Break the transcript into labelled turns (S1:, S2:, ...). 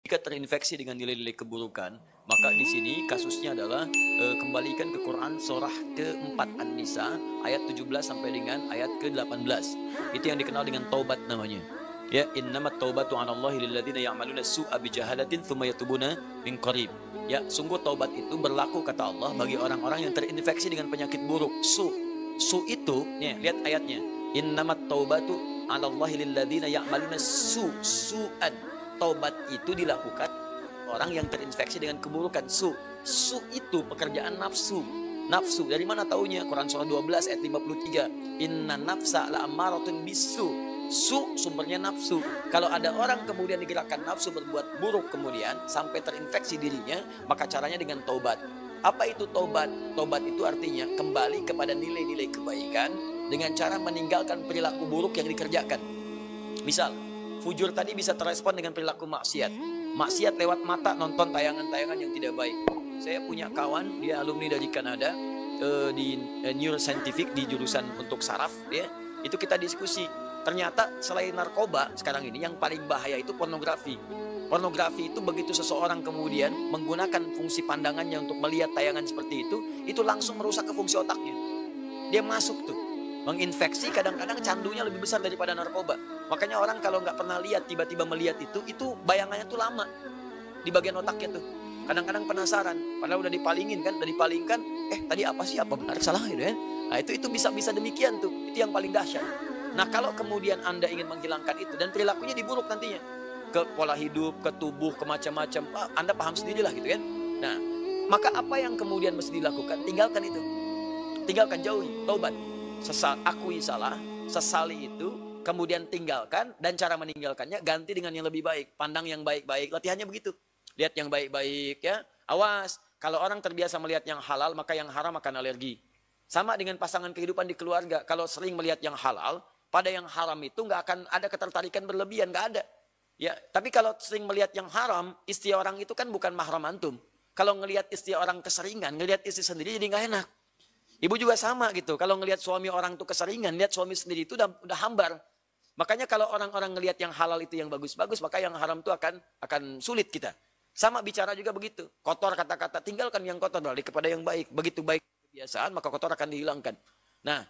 S1: Jika terinfeksi dengan nilai-nilai keburukan, maka di sini kasusnya adalah kembalikan ke Quran surah ke-4 An-Nisa ayat 17 sampai dengan ayat ke-18. Itu yang dikenal dengan taubat namanya. Ya, innamat taubatu 'alallahi lilladzina ya'maluna su'a bijahalatin tsumma yatubuna min qarib. Ya, sungguh taubat itu berlaku kata Allah bagi orang-orang yang terinfeksi dengan penyakit buruk. Su itu, nih, lihat ayatnya. Innamat taubatu 'alallahi lilladzina ya'maluna su'an. Taubat itu dilakukan orang yang terinfeksi dengan keburukan. Su itu pekerjaan nafsu. Nafsu dari mana taunya? Quran surah 12 ayat 53. Inna nafsa la'ammaratun bisu. Su sumbernya nafsu. Kalau ada orang kemudian digerakkan nafsu berbuat buruk kemudian sampai terinfeksi dirinya, maka caranya dengan taubat. Apa itu taubat? Taubat itu artinya kembali kepada nilai-nilai kebaikan dengan cara meninggalkan perilaku buruk yang dikerjakan. Misal, fujur tadi bisa terrespon dengan perilaku maksiat. Maksiat lewat mata, nonton tayangan-tayangan yang tidak baik. Saya punya kawan, dia alumni dari Kanada, di neuroscientific, di jurusan untuk saraf. Ya. Itu kita diskusi. Ternyata selain narkoba, sekarang ini yang paling bahaya itu pornografi. Pornografi itu begitu seseorang kemudian menggunakan fungsi pandangannya untuk melihat tayangan seperti itu langsung merusak ke fungsi otaknya. Dia masuk tuh. Menginfeksi, kadang-kadang candunya lebih besar daripada narkoba. Makanya orang kalau nggak pernah lihat, tiba-tiba melihat itu bayangannya tuh lama di bagian otaknya tuh. Kadang-kadang penasaran, padahal udah dipalingin kan, tadi apa sih, apa benar salah gitu ya. Nah itu bisa demikian tuh, itu yang paling dahsyat. Nah kalau kemudian Anda ingin menghilangkan itu dan perilakunya diburuk nantinya ke pola hidup, ke tubuh, ke macam-macam, Anda paham sendirilah gitu kan. Nah maka apa yang kemudian mesti dilakukan? Tinggalkan itu, tinggalkan, jauhi, taubat. Akui salah, sesali itu, kemudian tinggalkan, dan cara meninggalkannya ganti dengan yang lebih baik. Pandang yang baik-baik, latihannya begitu. Lihat yang baik-baik ya. Awas, kalau orang terbiasa melihat yang halal, maka yang haram akan alergi. Sama dengan pasangan kehidupan di keluarga. Kalau sering melihat yang halal, pada yang haram itu nggak akan ada ketertarikan berlebihan, nggak ada. Ya, tapi kalau sering melihat yang haram, istri orang itu kan bukan mahram antum. Kalau ngelihat istri orang keseringan, ngelihat istri sendiri jadi nggak enak. Ibu juga sama gitu. Kalau ngelihat suami orang itu keseringan, lihat suami sendiri itu udah hambar. Makanya kalau orang-orang ngelihat yang halal itu yang bagus-bagus, maka yang haram itu akan sulit kita. Sama bicara juga begitu. Kotor kata-kata, tinggalkan yang kotor, balik kepada yang baik. Begitu baik kebiasaan, maka kotor akan dihilangkan. Nah,